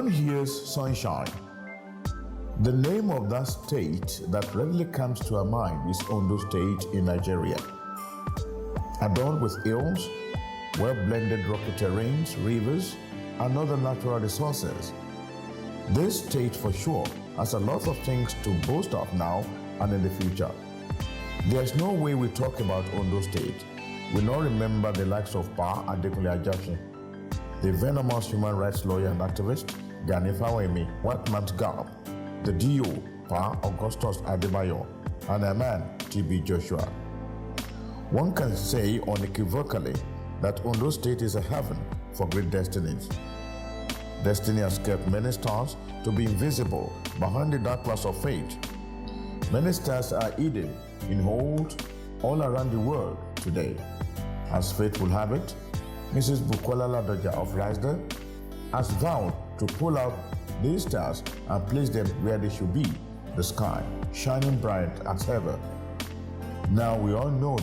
When one hears sunshine, the name of that state that readily comes to our mind is Ondo State in Nigeria. Adorned with hills, well-blended rocky terrains, rivers, and other natural resources. This state for sure has a lot of things to boast of now and in the future. There's no way we talk about Ondo State we not remember the likes of Pa Adekunle Ajasin, the venomous human rights lawyer and activist Gani Fawemi, White Man's Gap, the DO Pa Augustus Adebayo, and a man TB Joshua. One can say unequivocally that Ondo State is a heaven for great destinies. Destiny has kept many stars to be invisible behind the dark clouds of fate. Many stars are hidden in holes all around the world today. As fate will have it, Mrs. Bukola Ladoja of RASDA has vowed to pull out these stars and place them where they should be, the sky, shining bright as ever. Now we all know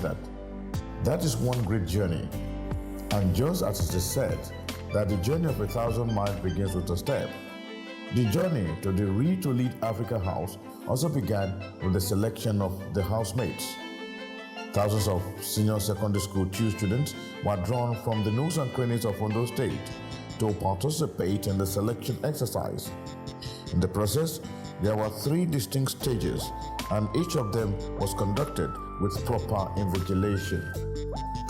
that is one great journey. And just as it is said, that the journey of 1,000 miles begins with a step. The journey to the Read to Lead Africa House also began with the selection of the housemates. Thousands of senior secondary school TU students were drawn from the nooks and crannies of Ondo State to participate in the selection exercise. In the process, there were 3 distinct stages, and each of them was conducted with proper invigilation.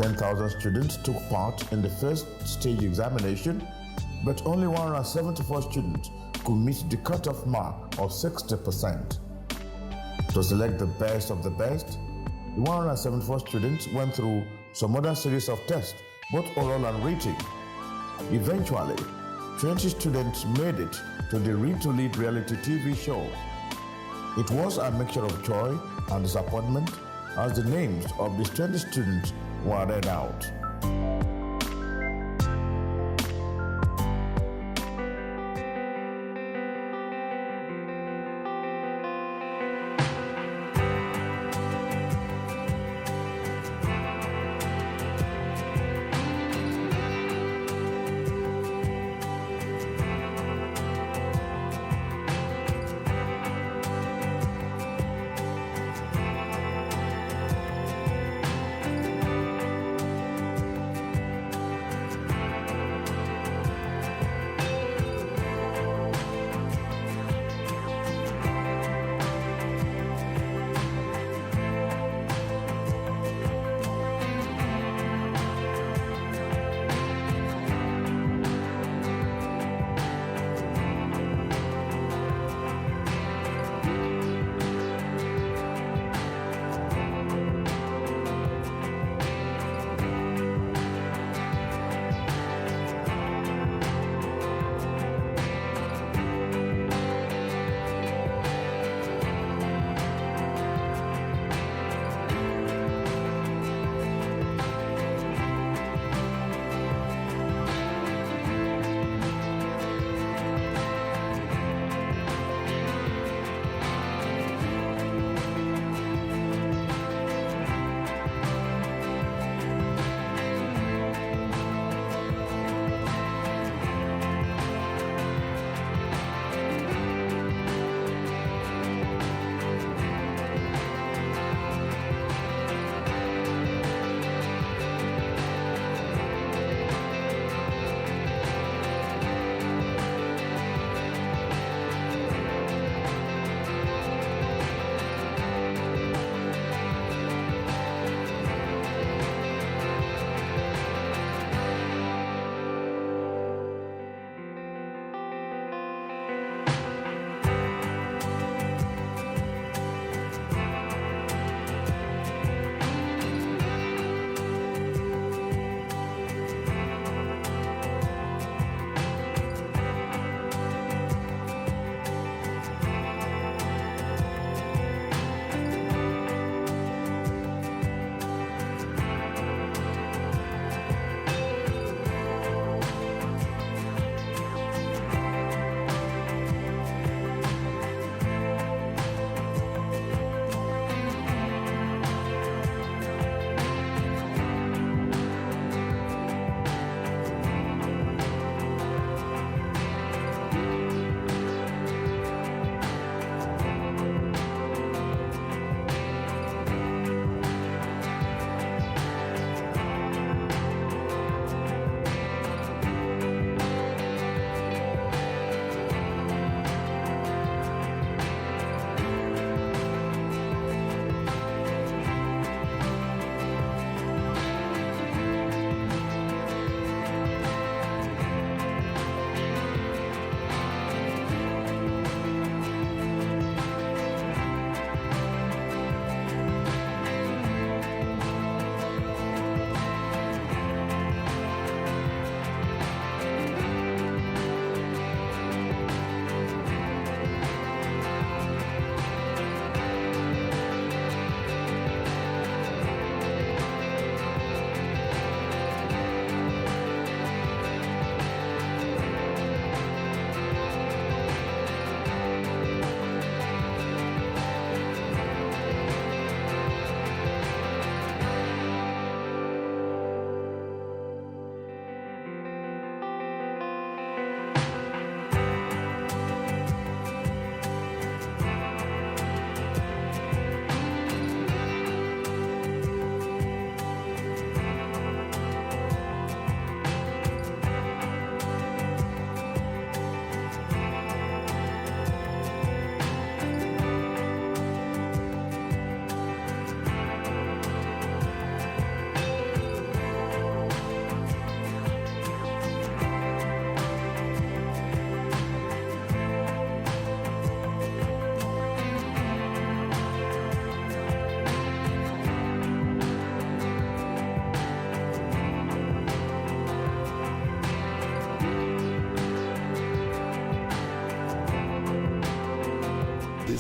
10,000 students took part in the first stage examination, but only 174 students could meet the cutoff mark of 60%. To select the best of the best, the 174 students went through some other series of tests, both oral and written. Eventually, 20 students made it to the Read to Lead reality TV show. It was a mixture of joy and disappointment as the names of these 20 students were read out.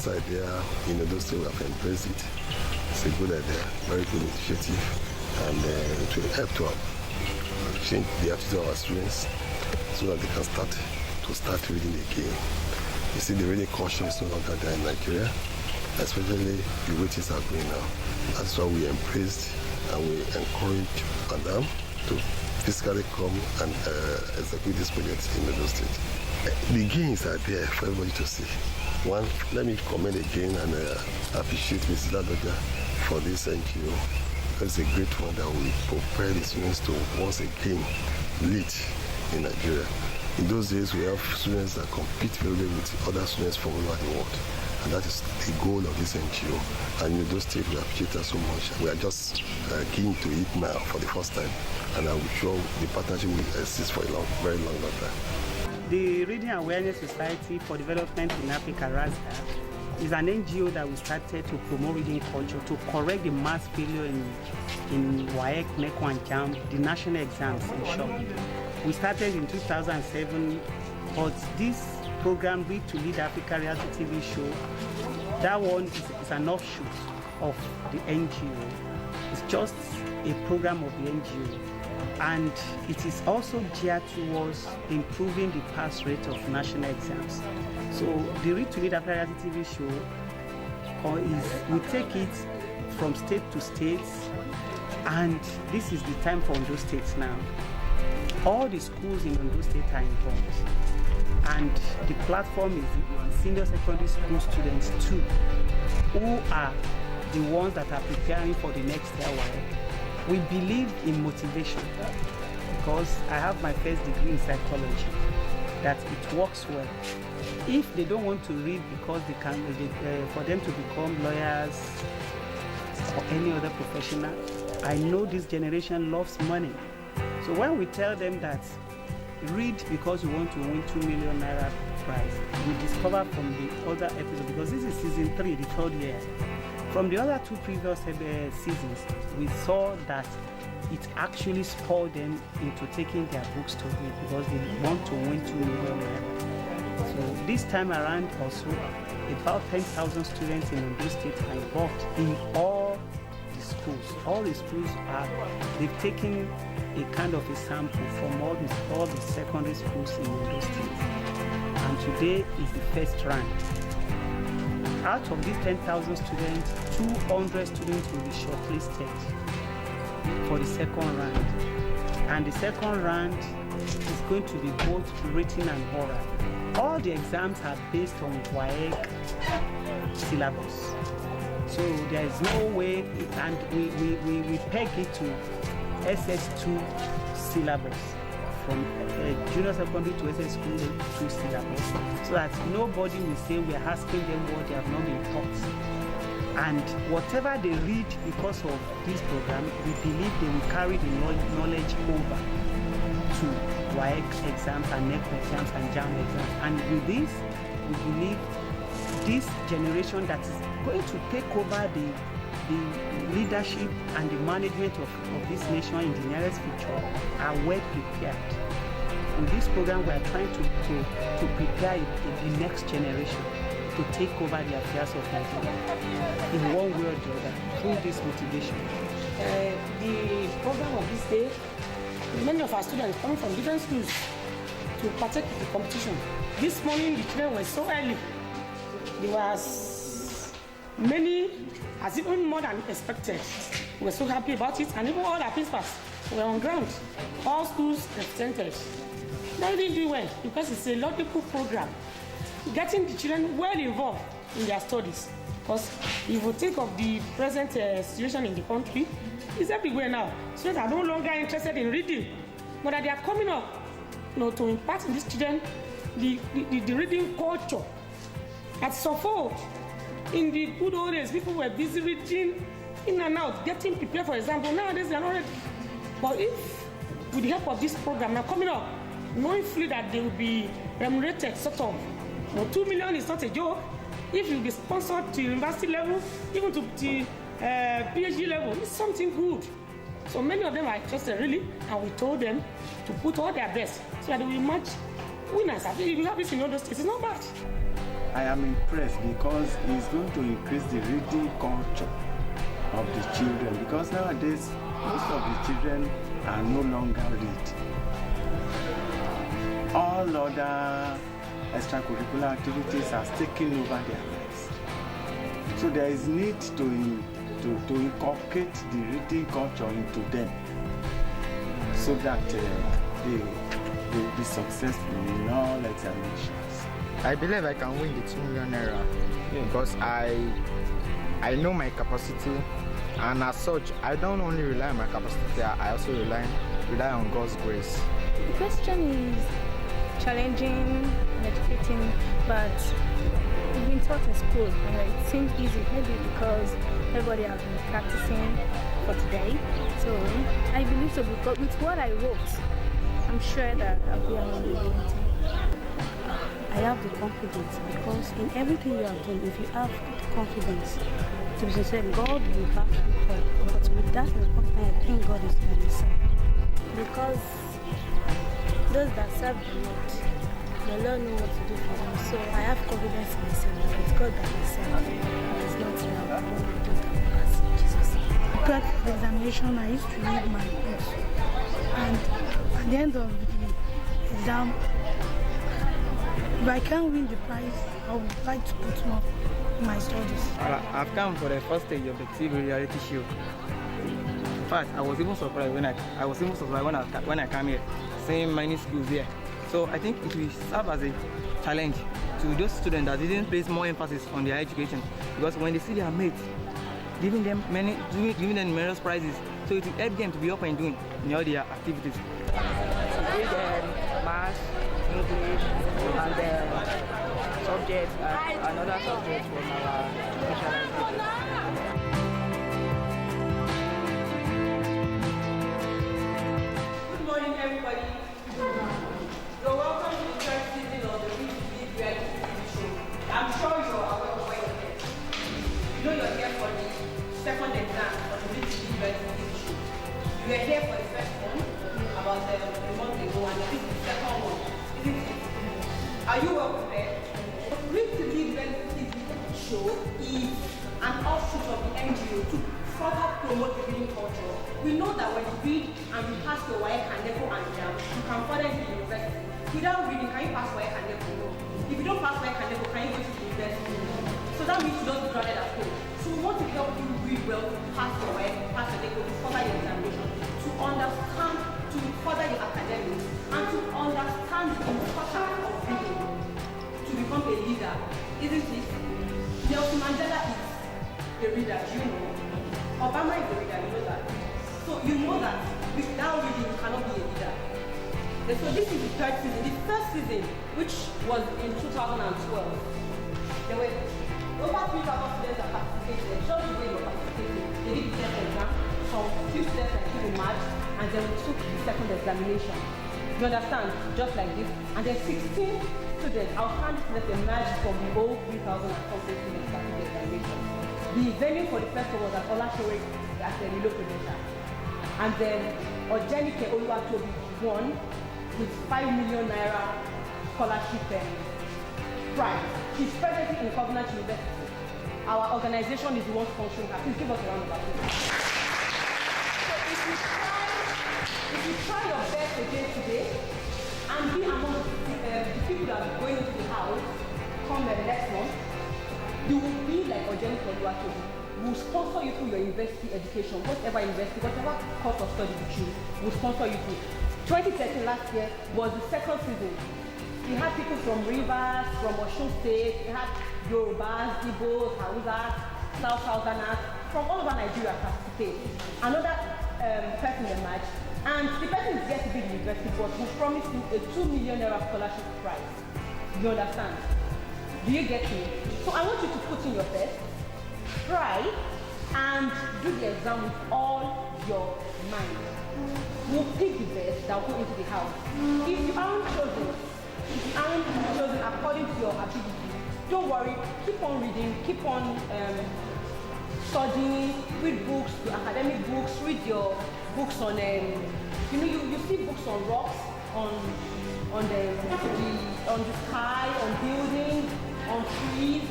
idea in those things, we have embraced it. It's a good idea, very good initiative, and it will help to change the attitude of our students so that they can start reading again. You see, the reading culture is no longer there in Nigeria, especially the way things are going now. That's why we embraced and we encourage Madam to physically come and execute this project in Edo State. The gains are there for everybody to see. One, let me commend again and appreciate Mrs. Ladoja for this NGO. It's a great one that will prepare the students to once again lead in Nigeria. In those days, we have students that compete very well with other students from all over the world. And that is the goal of this NGO. And in those states, we appreciate that so much. We are just keen to it now for the first time. And I'm sure the partnership will exist for a very long time. The Reading Awareness Society for Development in Africa, RASDA, is an NGO that we started to promote reading culture, to correct the mass failure in WAEC, NECO, and JAM, the national exams in short. We started in 2007, but this program, Read to Lead Africa reality TV show, that one is an offshoot of the NGO. It's just a program of the NGO. And it is also geared towards improving the pass rate of national exams. So the Read to Lead Africa reality TV show we take it from state to state, and this is the time for Ondo State now. All the schools in Ondo State are involved, and the platform is senior secondary school students too, who are the ones that are preparing for the next year. We believe in motivation because I have my first degree in psychology, that it works well. If they don't want to read because for them to become lawyers or any other professional, I know this generation loves money. So when we tell them that read because you want to win 2 million naira prize, we discover from the other episode, because this is season 3, the 3rd year. From the other 2 previous seasons, we saw that it actually spurred them into taking their books to read because they want to win 2 million naira. So this time around also, about 10,000 students in Ondo State are involved in all the schools. All the schools they've taken a kind of a sample from all the secondary schools in Ondo State. And today is the first round. Out of these 10,000 students, 200 students will be shortlisted for the second round. And the second round is going to be both written and oral. All the exams are based on WAEC syllabus. So there is no way, and we peg it to SS2 syllabus, from junior secondary to SS2 syllabus, so that nobody will say we are asking them what they have not been taught. And whatever they read because of this program, we believe they will carry the knowledge over to WAEC exams and NECO exams and JAM exams. And with this, we believe this generation that is going to take over the leadership and the management of this nation in the nearest future are well prepared. With this program, we are trying to prepare the next generation to take over the affairs of Nigeria in one way or the other through this motivation. The program of this day, many of our students coming from different schools to partake in the competition. This morning, the children were so early. There was many, as even more than expected. We were so happy about it, and even all our principals were on ground. All schools represented. They didn't do well because it's a logical program, getting the children well involved in their studies. Because if you think of the present situation in the country, it's everywhere now. Students are no longer interested in reading, but that they are coming up, to impart in these children the reading culture. At Suffolk, in the good old days, people were busy reading in and out, getting prepared for example. Nowadays, they are not ready. But if, with the help of this program now coming up, knowing fully that they will be remunerated, sort of, 2 million is not a joke. If you be sponsored to university level, even to the PhD level, it's something good. So many of them are interested really, and we told them to put all their best so that they will match winners. If you have this in other states, it's not bad. I am impressed because it's going to increase the reading culture of the children, because nowadays most of the children are no longer read. All other extracurricular activities are taking over their lives. So there is need to inculcate the reading culture into them so that they will be successful in all examinations. I believe I can win the 2 million naira because I know my capacity, and as such, I don't only rely on my capacity, I also rely on God's grace. The question is challenging and educating, but we've been taught in school and it seems easy, maybe because everybody has been practicing for today. So I believe so, because with what I wrote, I'm sure that I'll be among the winning team. I have the confidence because in everything you are doing, if you have the confidence to be sincere, God will back you up. But with that confidence, I think God is going to serve. Because those that serve the Lord, the Lord knows what to do for them. So I have confidence in myself. It's God that I serve. It's not now. God will do that as Jesus. Throughout the examination, I used to read my books. And at the end of the exam, if I can't win the prize, I would like to put more in my studies. I've come for the first stage of the TV reality show. In fact, I was even surprised when I came here, seeing many schools here. So I think it will serve as a challenge to those students that didn't place more emphasis on their education, because when they see their mates giving them numerous prizes, so it will help them to be up and doing in all their activities. Read math, English, and subjects and another subject from our special. Good morning, everybody. You're welcome to the third season of the Read Reality TV show. I'm sure you're aware of where you're here. You know you're here for the second exam for the Read Reality TV show. You were here for the first one about a month ago, and this is the second one, isn't it? Are you well prepared? Read Reality TV show is an offshoot of the NGO to further promote the reading culture. We know that when you read and you pass your WAEC and NECO and JAM, you can further into the university. Without reading, can you pass WAEC and NECO? No. If you don't pass WAEC and NECO, can you go to the university? No. So that means you don't be grounded at home. So we want to help you read well, to pass your WAEC, pass your NECO, to further your examination, to understand, to further your academics, and to understand the importance of reading, to become a leader. Isn't it? Nelson Mandela is a reader, do you know? Obama is a reader, you know that. So you know that without reading you cannot be a leader. And so this is the third season. The first season, which was in 2012, there were over 3,000 students that participated. Just the way they participated. They did the first exam, some few students that came in March, and then we took the second examination. You understand? Just like this. And then 16 students, outstanding students emerged from the old 3,000 and something students that did the examination. The venue for the first one was at Olashore at the Lilo Prudential. And then Ojenike Oluwatobi won with 5 million naira scholarship prize. She's presently in Covenant University. Our organization is the one sponsoring her. Please give us a round of applause. So if you try your best again today and be among the people that are going into the house come next month, you will be like Ojenike Oluwatobi. We'll sponsor you through your university education, whatever university, whatever course of study you choose, we'll sponsor you through. 2013 last year was the second season. We had people from Rivers, from Osun State, we had Yorubas, Igbos, Hausas, Southerners, from all over Nigeria participate. Another person emerged, and the person is yet to be the university boss who promised him a 2 million naira scholarship prize. You understand? Do you get me? So I want you to put in your best, try, and do the exam with all your mind. We'll pick the best that will go into the house. If you aren't chosen according to your ability, don't worry, keep on reading, keep on studying, read books, your academic books, read your books on, you see books on rocks, on the sky, on buildings, on trees.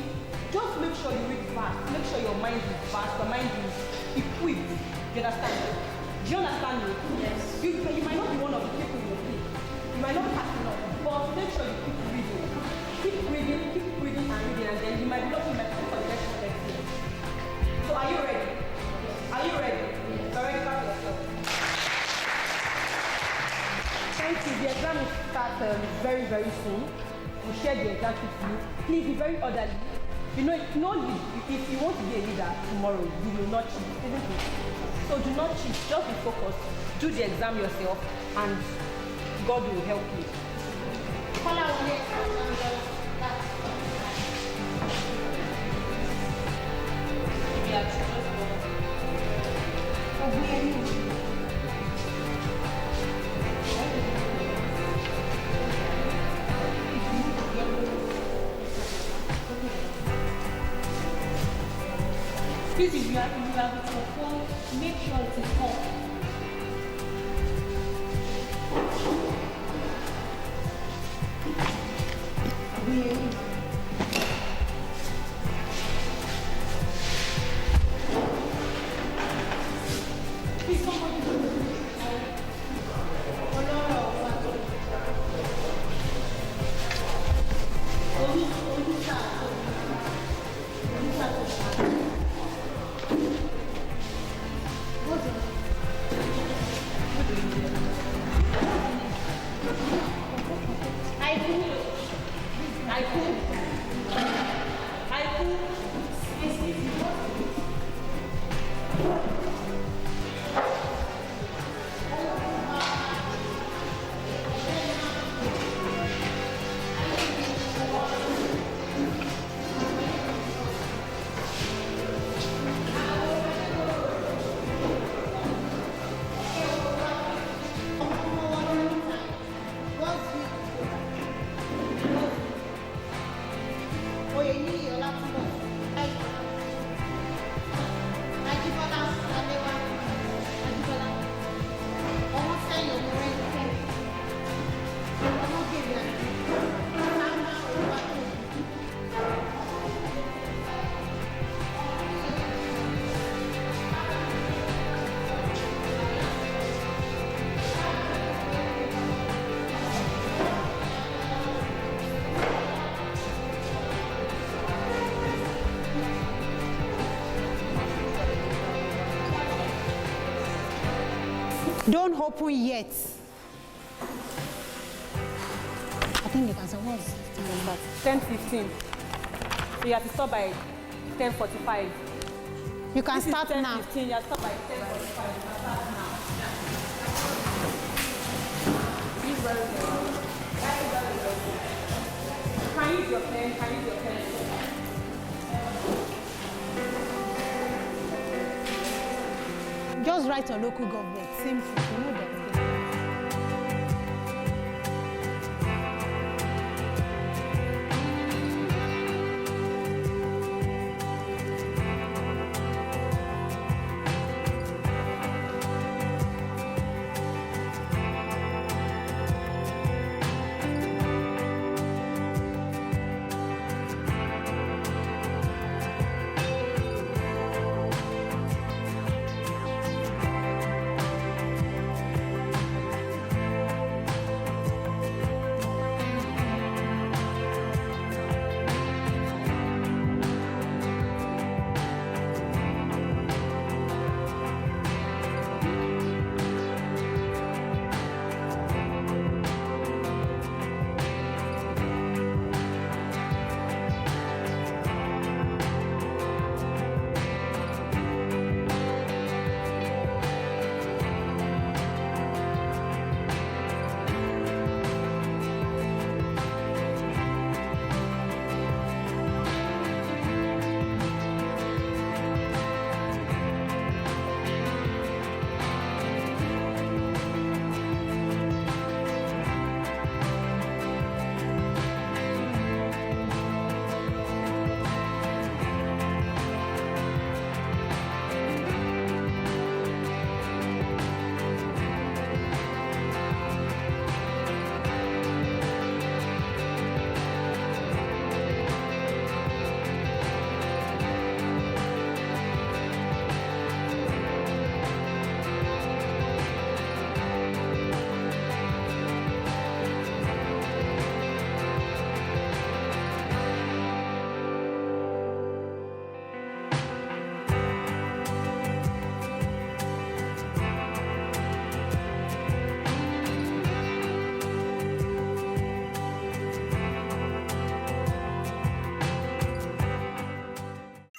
Just make sure you read fast. Make sure your mind is fast, your mind is equipped. You understand? Do you understand me? Yes. You might not be one of the people you think. You might not pass enough, but make sure you keep reading. Keep reading and reading, and then you might be lucky for the next year. So are you ready? Are you ready? Yes. Already clap yourself. Thank you. The exam will start very, very soon. We'll share the exam with you. Please be very orderly. You know, if you want to be a leader tomorrow, you will not cheat, isn't it? So do not cheat. Just be focused. Do the exam yourself, and God will help you. Please, if you are with your phone, make sure it is off. Please, somebody do it. Don't open yet. I think they can say what's 10:15. So you have to stop by 10:45. You can start now. 10:15. You have to stop by 10:45. You can start now. Please very well. Can you use your pen? Can you use your pen? Just write on local government. Simple. You know that.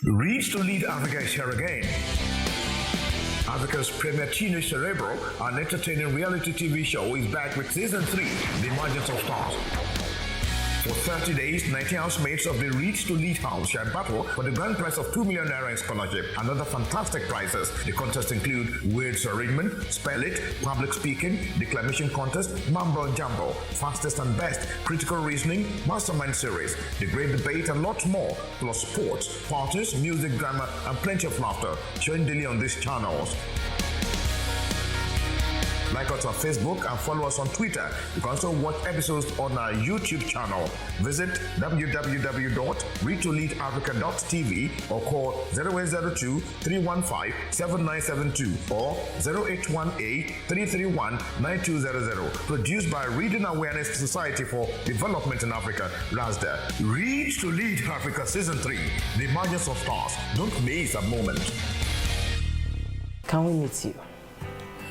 Reach to Lead Africa is here again. Africa's premier teenage cerebral and entertaining reality TV show is back with season 3, The Emergence of Stars. For 30 days, 90 housemates of the Reach to Lead house shall battle for the grand prize of 2 million naira in scholarship and other fantastic prizes. The contests include words arrangement, spell it, public speaking, declamation contest, mambo jumbo, fastest and best, critical reasoning, mastermind series, the great debate and lots more, plus sports, parties, music, drama, and plenty of laughter, showing daily on these channels. Like us on Facebook and follow us on Twitter. You can also watch episodes on our YouTube channel. Visit www.readtoleadafrica.tv or call 0802-315-7972 or 0818-331-9200. Produced by Reading Awareness Society for Development in Africa, RASDA. Read to Lead Africa Season 3, The Emergence of Stars. Don't miss a moment. Can we meet you?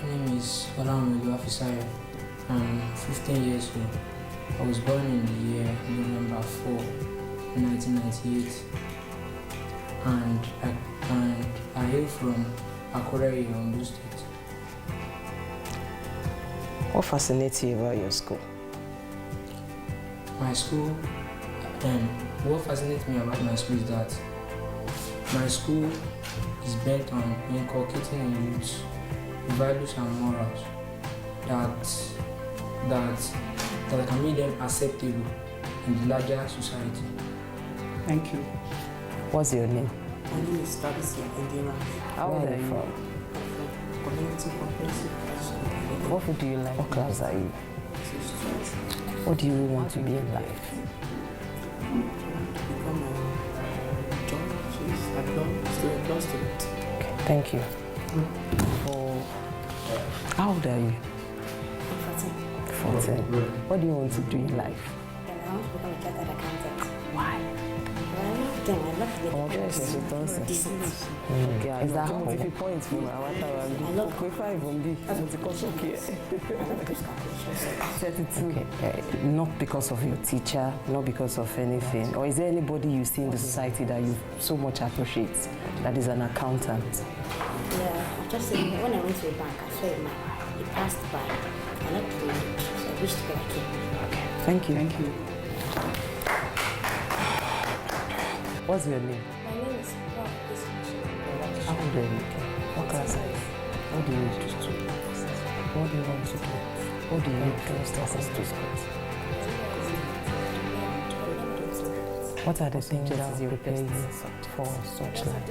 My name is Olamide Afisayo. I'm 15 years old. I was born in the year November 4, 1998, and I hail from Akure, Ondo State. What fascinates you about your school? My school, what fascinates me about my school is that my school is bent on inculcating in youth values and morals that can make them acceptable in the larger society. Thank you. What's your name? My name is Tabitha Indira. How old are you? From Community Comprehensive Education. What food do you like? What class are you? What do you want to be in life? Become a law student. Okay, thank you. How old are you? 14. What do you want to do in life? I want to become a chartered accountant. Why? I love them. I love the Is that how many points for my water? I love 32. Okay. Not because of your teacher, not because of anything. Or is there anybody you see in the society that you so much appreciate that is an accountant? Yeah, just when I went to a bank, I saw a man. He passed by. I like to read, so I wish to go back in. Okay, thank you. Thank you. What's your name? My name is Prof. How old are you? What class are you? What do you want to do? What do you want to do? What do you need to start to school? What are the things that you prepare you for such life?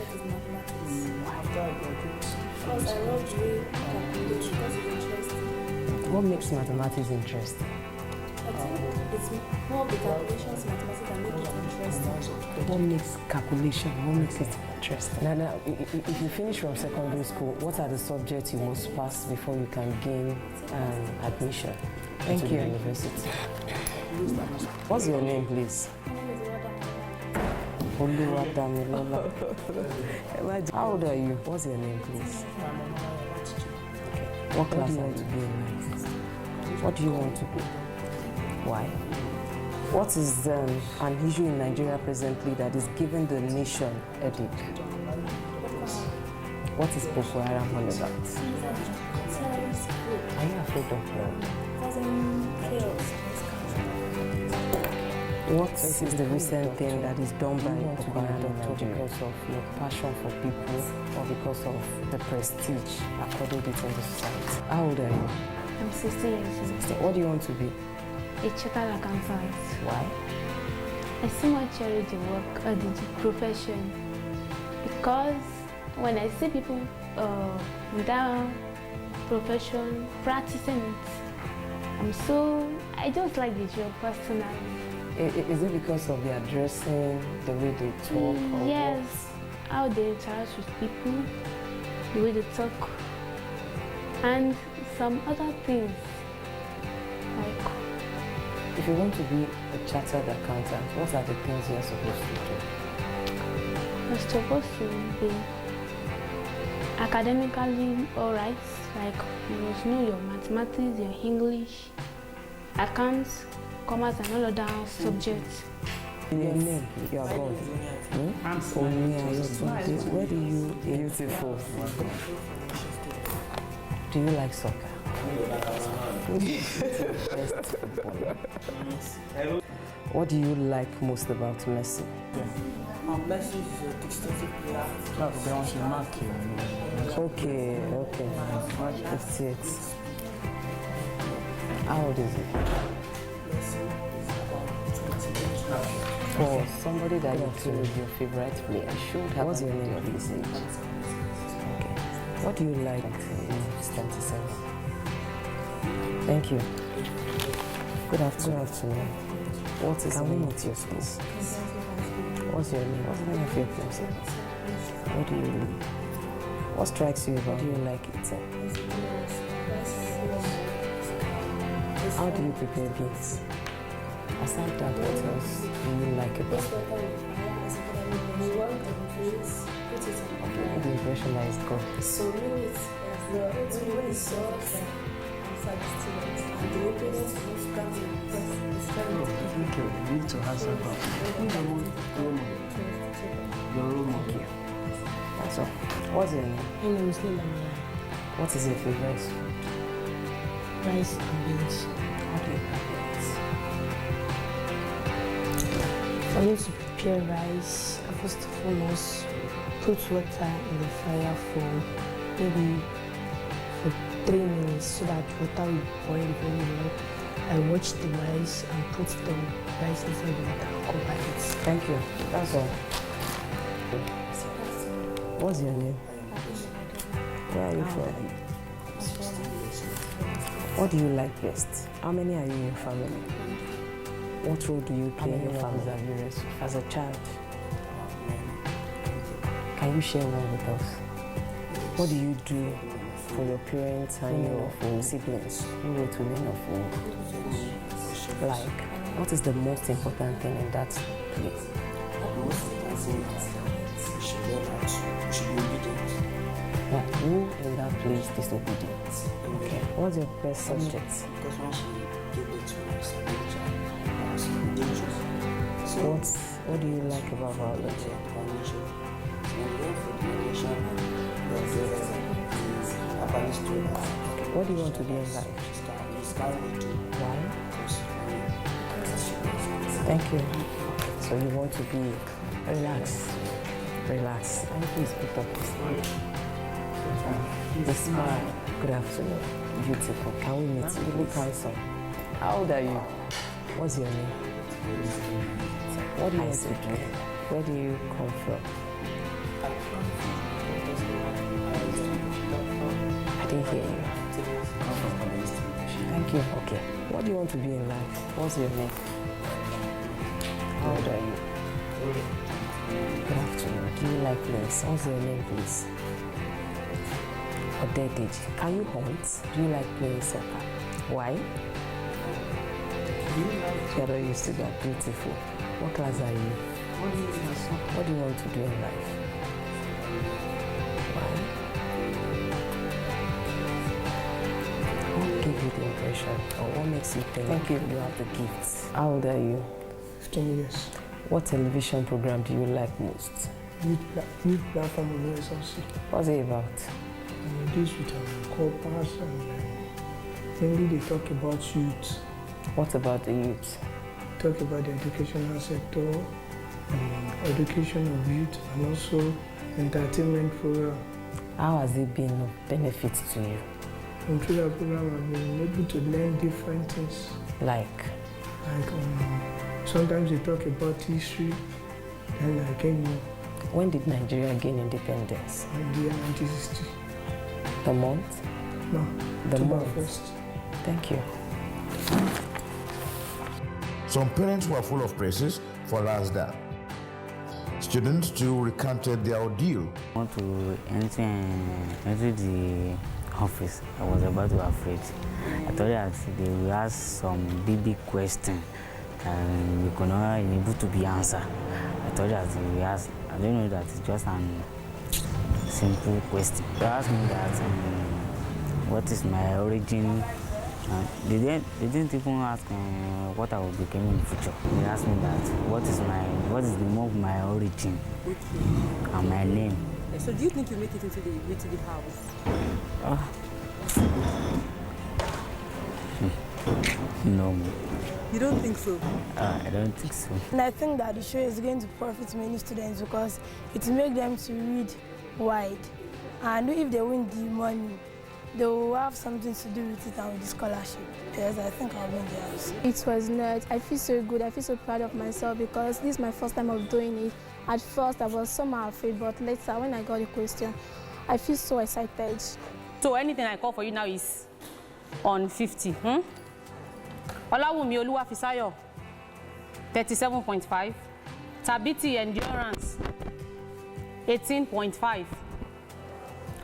Because I love doing calculations because it's interesting. What makes mathematics interesting? I think it's more of the calculations mathematics that make it interesting. What makes calculation? What makes it interesting? Now, if you finish from secondary school, what are the subjects you must pass before you can gain admission into the university? What's your name, please? How old are you? What's your name, please? Okay. What class are you to be in life? What do you want to be? Why? What is an issue in Nigeria presently that is giving the nation headache? What is Boko Haram all about? Are you afraid of God? What is the recent thing that is done by Boko Haram in Nigeria? Because of your passion for people or because of the prestige accorded it in the society? How old are you? I'm 16 years old. What do you want to be? A chartered accountant. Why? I so much cherish the work or the profession because when I see people without profession practicing it, I just like the job personally. Is it because of their dressing, the way they talk? Yes, how they interact with people, the way they talk, and some other things. Like, if you want to be a chartered accountant, what are the things you're supposed to do? You're supposed to be academically alright, like you must know your mathematics, your English, accounts, commerce and all other subjects. Your name, you are God. I'm Where do you beautiful? Do you like soccer? What do you like most about Messi? Messi is a distinctive player. Okay. 58. How old is he? For somebody that you feel is your favorite player, you should have. What's your name of this age? Okay. What do you like in 27? Thank you. Good afternoon. What is the name of your place? What's your name? What's the name of your place? Where do you live? What strikes you about? What do you like eating? How do you prepare beans? Aside that, what else do you like about it? The impression that is good. You need to answer that. Your role model. That's all. What's your name? My name is Lila. What is your favorite food? Rice and beans. How do you prepare it? For me to prepare rice, I first of all must put water in the fire for maybe 3 minutes so that water will boil very well. I watch the rice and put the rice inside the water and cover it. Thank you. That's all. What's your name? Where are you from? What do you like best? How many are you in your family? What role do you play in your family as a child? Can you share one with us? What do you do for your parents and your siblings? You were to learn of you. Like, what is the most important thing in that place? Who in that place disobedient? Okay. What's your best subject? What do you like about biology? What do you want to be in life? Why? Thank you. So you want to be relaxed. And please pick up the smile. Good afternoon. Beautiful. Can we meet you? You look handsome. How old are you? What's your name? What do you want to do? Where do you come from? I didn't hear you. Thank you. Okay. What do you want to be in life? What's your name? How old are you? Good afternoon. Do you like plays? What's your name, please? Odedeji. Can you hunt? Do you like playing soccer? Why? You're not used to that. Beautiful. What class are you? What do you want to do in life? Why? What gave you the impression? Or what makes you think you have the gifts? How old are you? 15 years. What television program do you like most? Youth platform on USRC. What's it about? This with our corpus and mainly they talk about youth. What about the youth? Talk about the educational sector, education of youth, and also entertainment program. How has it been of benefit to you? And through that program, I've been able to learn different things. Like sometimes they talk about history, and I can know. When did Nigeria gain independence? In the year 1960. The month? No, the month. 1st. Thank you. Some parents were full of praises for RASDA. Students too recounted their ordeal. I want to enter the office. I was about to be afraid. I thought that they will ask some big question and we could not be able to be answered. I thought that they will ask, I don't know that it's just a simple question. They asked me that what is my origin They didn't even ask what I will become in the future. They asked me that what is the name of my origin and my name. So do you think you make it into the house? No. You don't think so? I don't think so. And I think that the show is going to profit many students because it will make them to read wide. And if they win the money, they will have something to do with it and with the scholarship. Yes, I think I'll win the house. It was not. I feel so good. I feel so proud of myself because this is my first time of doing it. At first, I was somehow afraid, but later, when I got the question, I feel so excited. So anything I call for you now is on 50. Olawumi Oluwafisayo, 37.5. Tabiti Endurance, 18.5.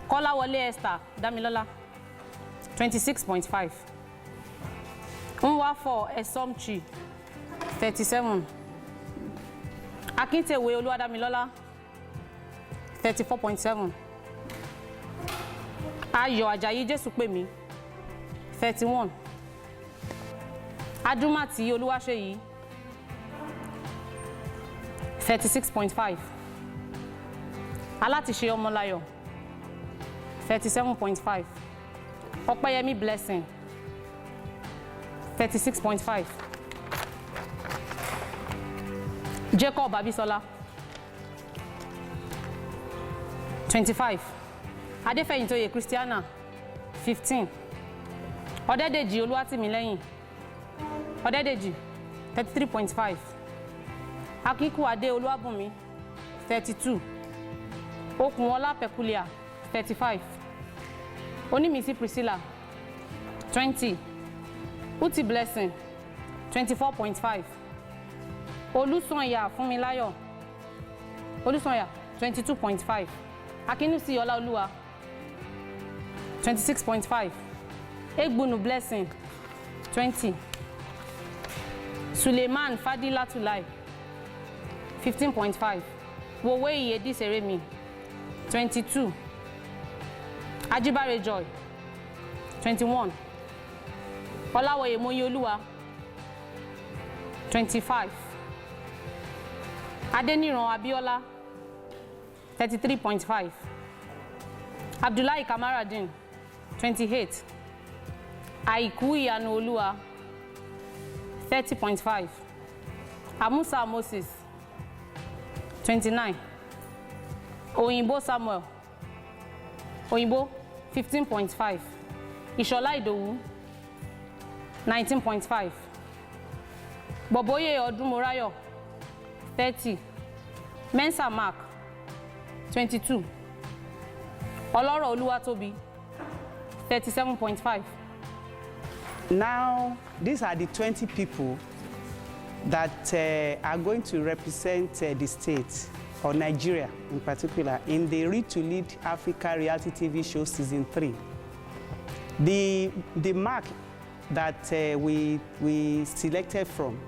Kolawole Esther Damilola, 26.5. Nwafo Esomchi, 37. Akintewe Oluwadamilola, 34.7. Ayo Ajayi Jesupemi, 31. Adumati Oluwaseyi, 36.5. Alatise Omolayo, 37.5. Opeyemi Blessing, 36.5. Jacob Abisola, 25. Adefeyintoye Christiana, 15. Odedeji Oluwatimileyin, Odedeji, 33.5. Akikuade Oluwabunmi, 32. Okunwola Peculiar, 35. Onimisi Priscilla, 20. Uti Blessing, 24.5. Olusonya Funmilayo, 22.5. Akinusi Olaoluwa, 26.5. Egbunu Blessing, 20. Suleiman Fadila Tulai, 15.5. Wowe Yedi Seremi, 22. Ajibare Joy, 21. Olawoye Moyoluwa, 25. Adeniran Abiola, 33.5. Abdullahi Kamaradin, 28. Aiku Iyanu Oluwa, 30.5. Amusa Moses, 29. Oyinbo Samuel, Oyinbo, 15.5. Ishola Idowu, 19.5. Boboye Odumorayo, 30. Mensa Mark, 22. Oloro Oluwatobi, 37.5. Now, these are the 20 people that are going to represent the state, or Nigeria in particular, in the Read to Lead Africa reality TV show season 3. The mark that we selected from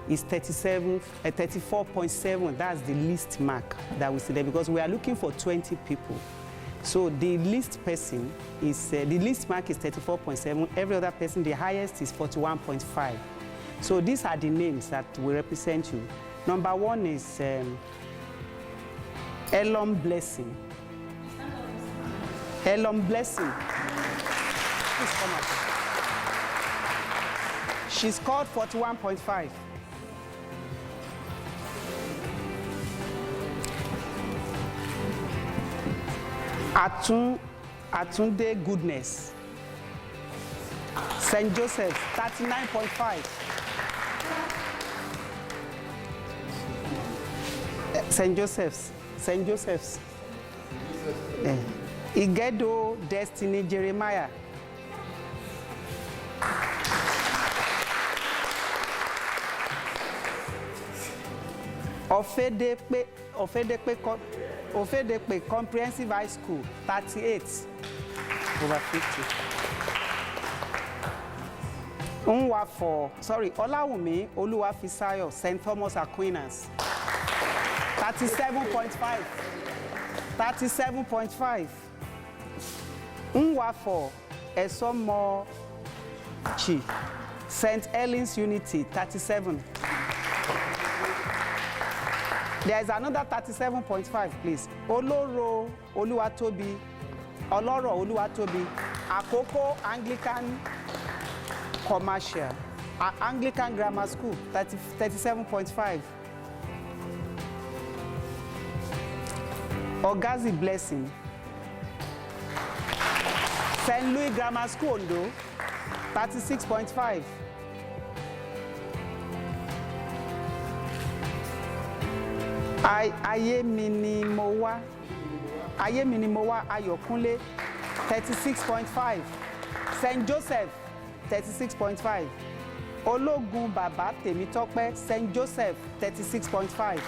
is 34.7. That's the least mark that we select because we are looking for 20 people. So the least person is, the least mark is 34.7. Every other person, the highest is 41.5. So these are the names that will represent you. Number 1 is Elon Blessing. Elon Blessing. Please come up. She scored 41.5. Atunde Goodness, St. Joseph, 39.5. St. Joseph's. Igedo Destiny Jeremiah. Ofedepe Comprehensive High School, 38, over 50. Olawumi Oluwafisayo, St. Thomas Aquinas, 37.5. 37.5. Nwafo Esomo Chi. St. Helens Unity, 37. There is another 37.5, please. Oloro Oluwatobi, Oloro Oluwatobi, Akoko Anglican Commercial, Anglican Grammar School, 37.5. Ogazi Blessing, St. Louis Grammar School, Ondo, 36.5. Ayeminimowa Ayokunle, 36.5. St. Joseph, 36.5. Ologun Baba Temitope, St. Joseph, 36.5.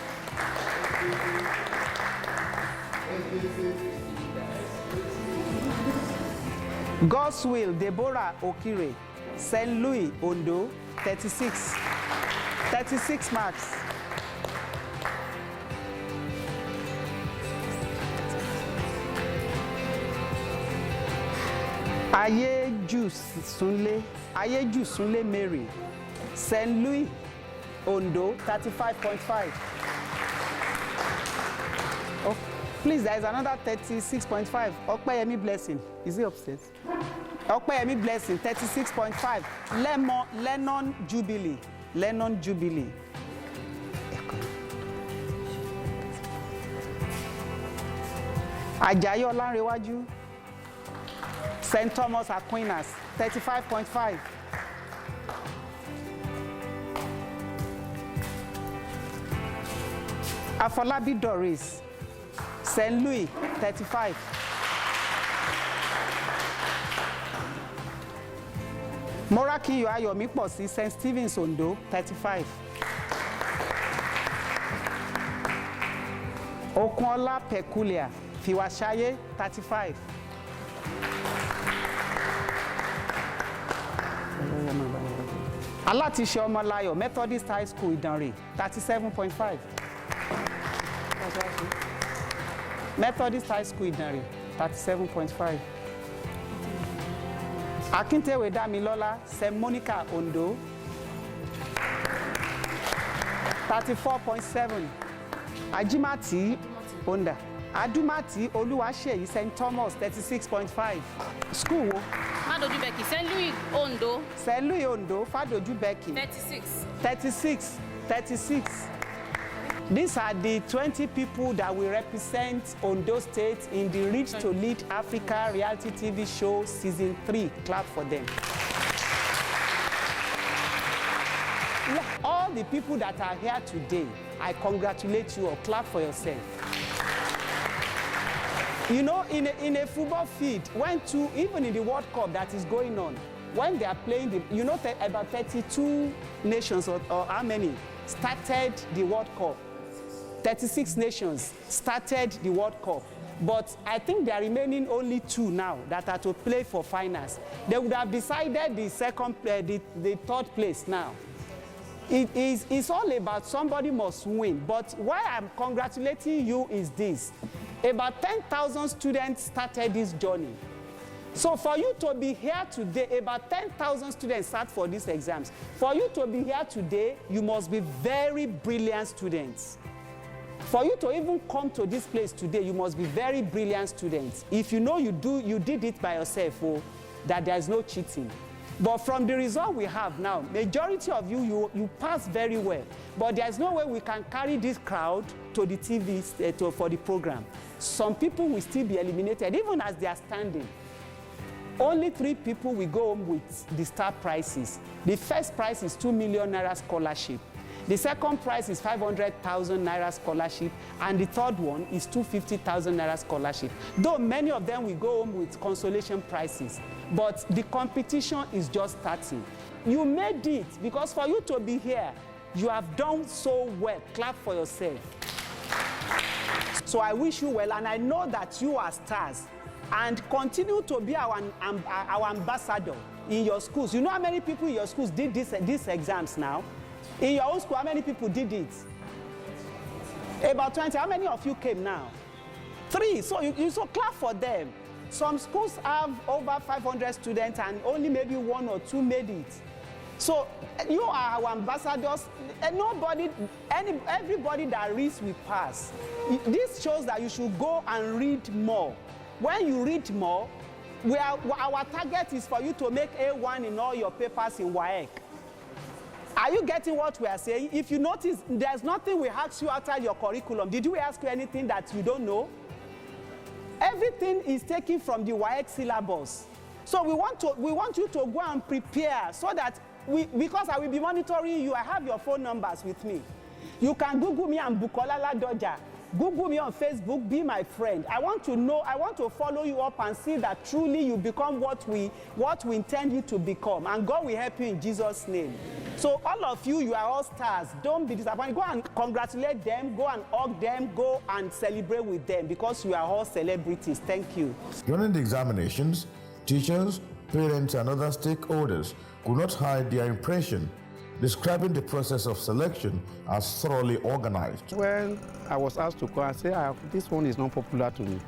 God's Will Deborah Okire, St. Louis, Ondo, 36. 36 marks. Ayeju Sunle Mary, St. Louis, Ondo, 35.5. Oh, please, there is another 36.5. Okpeyemi Blessing, is he upstairs? Okpeyemi Blessing, 36.5. Lennon Jubilee. Ajayi Olanrewaju, St. Thomas Aquinas, 35.5. Afolabi Doris, St. Louis, 35. Moraki Yoayomi Posi, St. Stephen's, Ondo, 35. Okunola Peculiar, Fiwashaye, 35. Alatishe Omolayo, Methodist High School, Idanre, 37.5. Methodist High School, Idanre, 37.5. Akintewe Damilola, St. Monica, Ondo, 34.7. Ajimati, Onda. Adumati Oluwaseyi, St. Thomas, 36.5. School. Fadoju Becky, St. Louis, Ondo. St. Louis, Ondo, Fadoju Becky. 36. 36. These are the 20 people that will represent Ondo State in the Reach to Lead Africa reality TV show season 3. Clap for them. All the people that are here today, I congratulate you or clap for yourself. You know, in a football field, even in the World Cup that is going on, when they are playing, about 32 nations or how many started the World Cup. 36 nations started the World Cup. But I think there are remaining only 2 now that are to play for finals. They would have decided the third place now. It's all about somebody must win. But why I'm congratulating you is this. About 10,000 students started this journey. So for you to be here today, about 10,000 students sat for these exams. For you to be here today, you must be very brilliant students. For you to even come to this place today, you must be very brilliant students. If you know you did it by yourself, that there is no cheating. But from the result we have now, majority of you pass very well. But there is no way we can carry this crowd to the TV for the program. Some people will still be eliminated, even as they are standing. Only 3 people will go home with the star prizes. The first prize is 2 million naira scholarship. The second prize is 500,000 naira scholarship, and the third one is 250,000 naira scholarship. Though many of them will go home with consolation prizes, but the competition is just starting. You made it, because for you to be here, you have done so well. Clap for yourself. So I wish you well, and I know that you are stars, and continue to be our ambassador in your schools. You know how many people in your schools did these exams now? In your own school, how many people did it? About 20. How many of you came now? 3. So you so clap for them. some schools have over 500 students and only maybe 1 or 2 made it. So you are our ambassadors. And everybody that reads will pass. This shows that you should go and read more. When you read more, our target is for you to make A1 in all your papers in WAEC. Are you getting what we are saying? If you notice, there's nothing we ask you outside your curriculum. Did we ask you anything that you don't know? Everything is taken from the WAEC syllabus. So we want you to go and prepare so that because I will be monitoring you, I have your phone numbers with me. You can Google me and Bukola Ladoja. Google me on Facebook, be my friend. I want to know, I want to follow you up and see that truly you become what we intend you to become. And God will help you in Jesus' name. So all of you, you are all stars. Don't be disappointed. Go and congratulate them, go and hug them, go and celebrate with them because you are all celebrities. Thank you. During the examinations, teachers, parents, and other stakeholders could not hide their impression, describing the process of selection as thoroughly organized. When I was asked to come, I said, this one is not popular to me.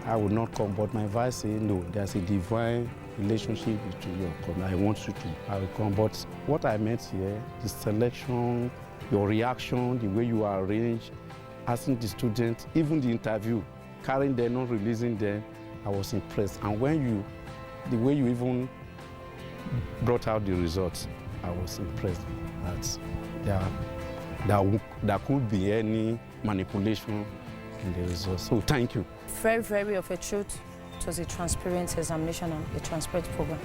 I would not come, but my vice said, no, there's a divine relationship between you. I want you to, I will come. But what I meant here, the selection, your reaction, the way you are arranged, asking the students, even the interview, carrying them, not releasing them, I was impressed. And when the way you even brought out the results, I was impressed that there could be any manipulation in the results. So thank you. Very, very of a truth, it was a transparent examination and a transparent program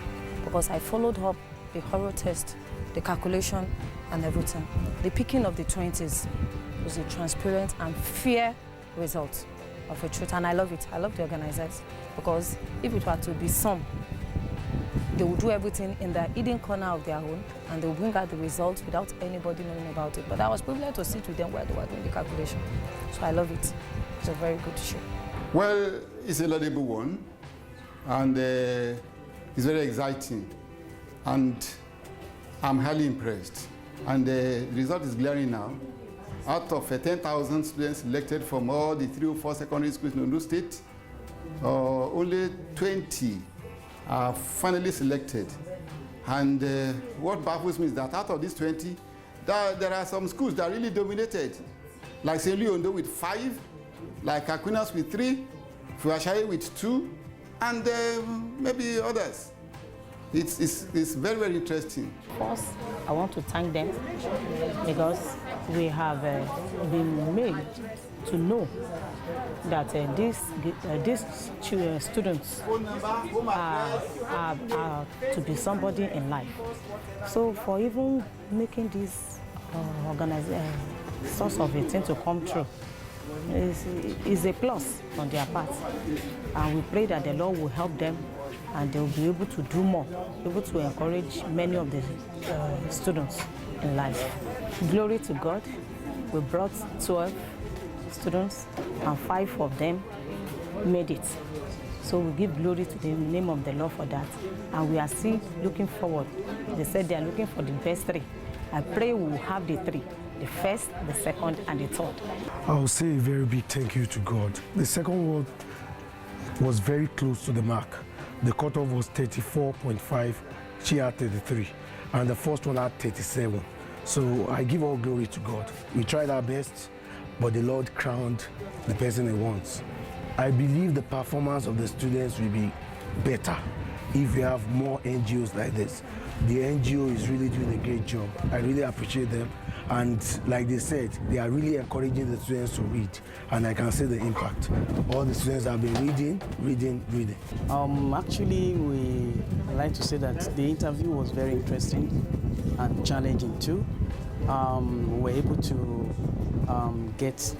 because I followed up the oral test, the calculation and everything. The picking of the 20s was a transparent and fair result of a truth, and I love it. I love the organizers because if it were to be some, they will do everything in the hidden corner of their own and they will bring out the results without anybody knowing about it. But I was privileged to sit with them while they were doing the calculation. So I love it. It's a very good show. Well, it's a laudable one and it's very exciting and I'm highly impressed. And the result is glaring now. Out of 10,000 students selected from all the 3 or 4 secondary schools in Ondo State, only 20 are finally selected. And what baffles me is that out of these 20, there are some schools that really dominated, like St. Louis Ondo with 5, like Aquinas with 3, Fuashaye with 2, and maybe others. It's very, very interesting. First, I want to thank them because we have been made to know that these students are to be somebody in life. So for even making this source of a thing to come true is a plus on their part. And we pray that the Lord will help them and they will be able to do more, able to encourage many of the students in life. Glory to God. We brought 12 students and 5 of them made it. So we give glory to the name of the Lord for that. And we are still looking forward. They said they are looking for the best 3. I pray we will have the 3, the first, the second, and the third. I will say a very big thank you to God. The second one was very close to the mark. The cutoff was 34.5, she had 33, and the first one had 37. So I give all glory to God. We tried our best, but the Lord crowned the person He wants. I believe the performance of the students will be better if we have more NGOs like this. The NGO is really doing a great job. I really appreciate them. And like they said, they are really encouraging the students to read. And I can see the impact. All the students have been reading. Actually, we like to say that the interview was very interesting and challenging too. We were able to get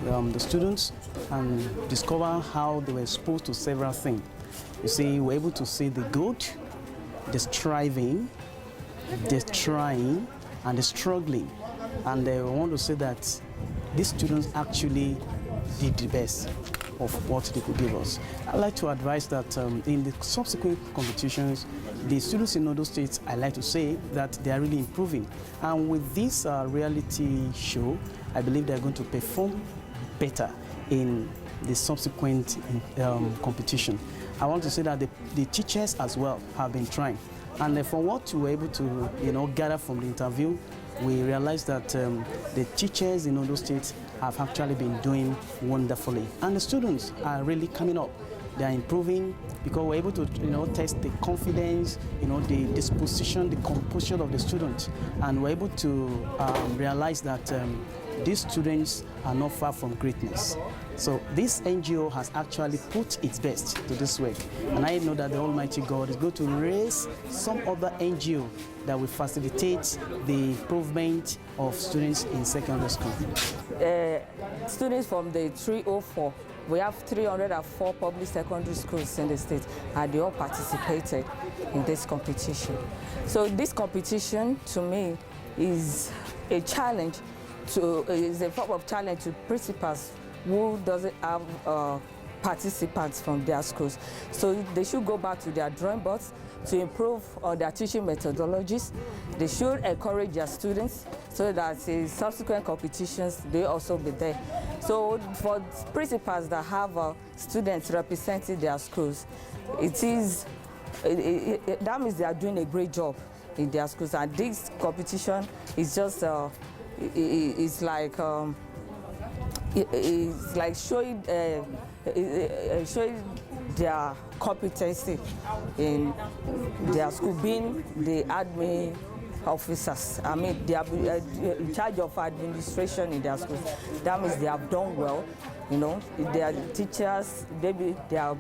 the students and discover how they were exposed to several things. You see, we were able to see the good, the striving, the trying, and the struggling. And I want to say that these students actually did the best of what they could give us. I'd like to advise that in the subsequent competitions, the students in Ondo State, I like to say that they are really improving. And with this reality show, I believe they are going to perform better in the subsequent competition. I want to say that the teachers as well have been trying. And from what we were able to gather from the interview, we realized that the teachers in Ondo State have actually been doing wonderfully. And the students are really coming up. They are improving because we're able to test the confidence, the disposition, the composure of the students. And we're able to realize that these students are not far from greatness. So this NGO has actually put its best to this work. And I know that the Almighty God is going to raise some other NGO that will facilitate the improvement of students in secondary school. Students from the 304, we have 304 public secondary schools in the state, and they all participated in this competition. So this competition, to me, is a challenge, is a form of challenge to principals who doesn't have participants from their schools. So they should go back to their drawing boards to improve on their teaching methodologies. They should encourage their students so that in subsequent competitions, they also be there. So for principals that have students representing their schools, that means they are doing a great job in their schools. And this competition is just, it's like showing their competency in their school, being the admin officers. I mean, they are in charge of administration in their schools. That means they have done well. Their teachers, they are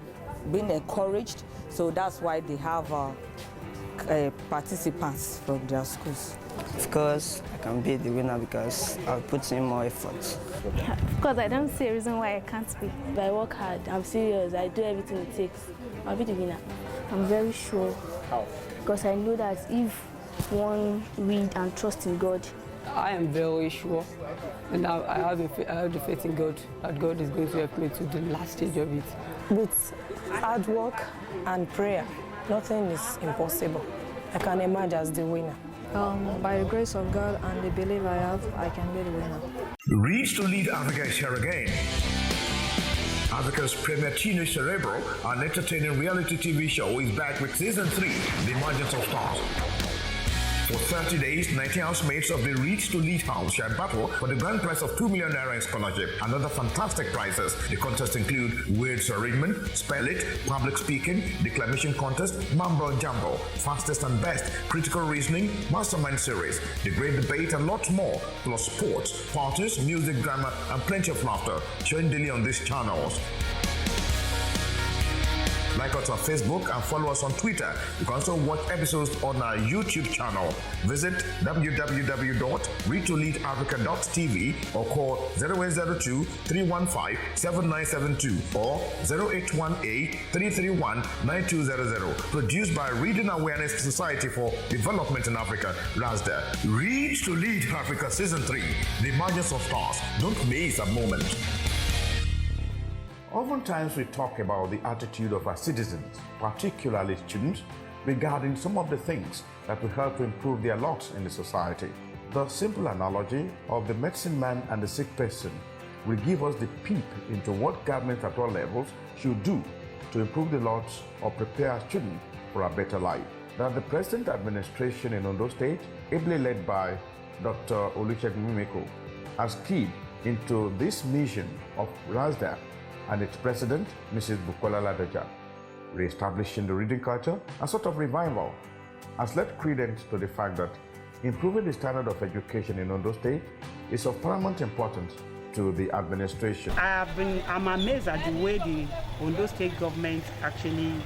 being encouraged. So that's why they have participants from their schools. Of course, I can be the winner because I'll put in more effort. Of course, I don't see a reason why I can't be. If I work hard, I'm serious, I do everything it takes, I'll be the winner. I'm very sure. How? Because I know that if one read and trust in God. I am very sure, and I have the faith in God, that God is going to help me to the last stage of it. With hard work and prayer, nothing is impossible. I can emerge as the winner. By the grace of God and the belief I have, I can be the winner. Reach to Lead Africa is here again. Africa's premier teenage cerebral and entertaining reality TV show is back with Season 3, The Emergence of Stars. For 30 days, 90 housemates of the Reach to Lead house shall battle for the grand prize of 2 million naira in scholarship and other fantastic prizes. The contests include words arrangement, spell it, public speaking, declamation contest, mambo jumbo, fastest and best, critical reasoning, mastermind series, the great debate and lots more, plus sports, parties, music, drama and plenty of laughter, showing daily on these channels. Like us on Facebook and follow us on Twitter. You can also watch episodes on our YouTube channel. Visit www.readtoleadafrica.tv or call 0802-315-7972 or 0818-331-9200. Produced by Reading Awareness Society for Development in Africa, RASDA. Read to Lead Africa Season 3, The Emergence of Stars. Don't miss a moment. Oftentimes we talk about the attitude of our citizens, particularly students, regarding some of the things that will help to improve their lot in the society. The simple analogy of the medicine man and the sick person will give us the peep into what government at all levels should do to improve the lot or prepare our students for a better life. That the present administration in Ondo State, ably led by Dr. Olusegun Mimeko, has keyed into this mission of RASDA and its president, Mrs. Bukola Ladoja, re-establishing the reading culture, a sort of revival, has led credence to the fact that improving the standard of education in Ondo State is of paramount importance to the administration. I'm amazed at the way the Ondo State government actually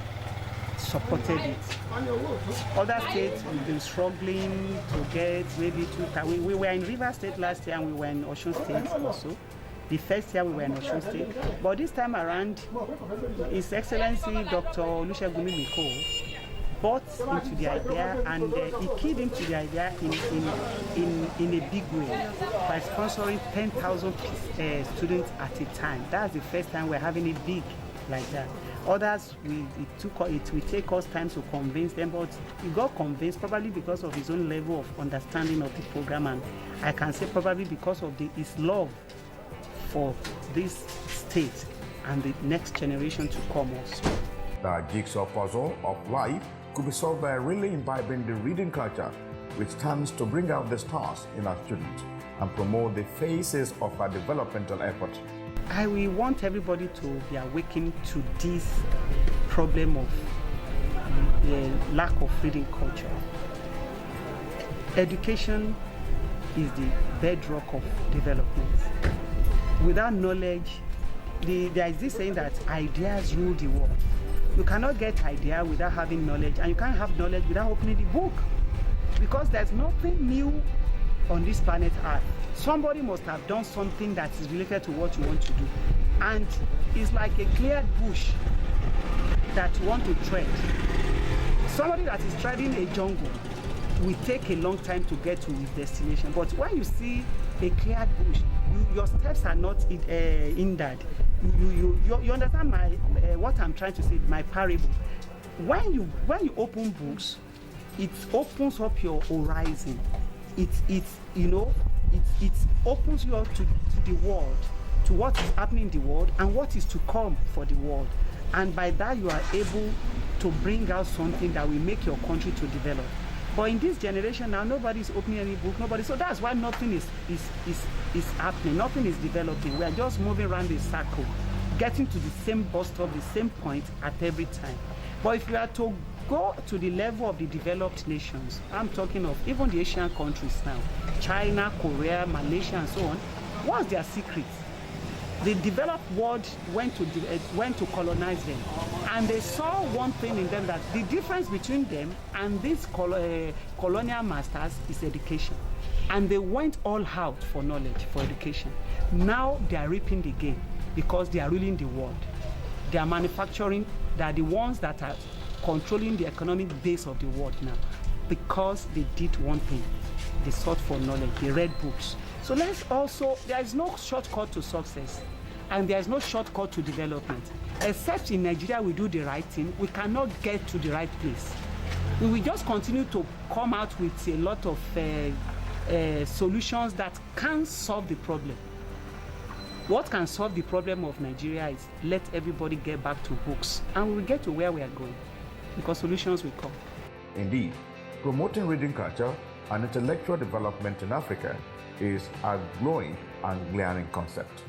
supported it. Other states have been struggling to get maybe 2,000. We were in River State last year and we were in Osun State also. The first year we were in Osun State, but this time around, His Excellency Dr. Olusegun Mimeko bought into the idea and he keyed into the idea in a big way by sponsoring 10,000 students at a time. That's the first time we're having it big like that. Others, it will take us time to convince them, but he got convinced probably because of his own level of understanding of the program, and I can say probably because of his love for this state and the next generation to come also. The jigsaw puzzle of life could be solved by really imbibing the reading culture, which stands to bring out the stars in our students and promote the phases of our developmental effort. I will want everybody to be awakened to this problem of the lack of reading culture. Education is the bedrock of development. Without knowledge, there is this saying that ideas rule the world. You cannot get idea without having knowledge, and you can't have knowledge without opening the book, because there's nothing new on this planet Earth. Somebody must have done something that is related to what you want to do, and it's like a cleared bush that you want to tread. Somebody that is treading a jungle will take a long time to get to his destination, but when you see a cleared bush, your steps are not hindered. You understand what I'm trying to say, my parable. When you open books, it opens up your horizon. It opens you up to the world, to what is happening in the world and what is to come for the world. And by that you are able to bring out something that will make your country to develop. But in this generation now, nobody is opening any book, so that's why nothing is happening, nothing is developing. We are just moving around the circle, getting to the same bus stop, the same point at every time. But if you are to go to the level of the developed nations, I'm talking of even the Asian countries now, China, Korea, Malaysia, and so on, what's their secret? The developed world went to colonize them, and they saw one thing in them, that the difference between them and these colonial masters is education. And they went all out for knowledge, for education. Now they are reaping the gain because they are ruling the world. They are manufacturing, they are the ones that are controlling the economic base of the world now, because they did one thing. They sought for knowledge, they read books. So let's also, there is no shortcut to success, and there is no shortcut to development. Except in Nigeria we do the right thing, we cannot get to the right place. We will just continue to come out with a lot of solutions that can't solve the problem. What can solve the problem of Nigeria is let everybody get back to books, and we will get to where we are going, because solutions will come. Indeed, promoting reading culture and intellectual development in Africa is a growing and glaring concept.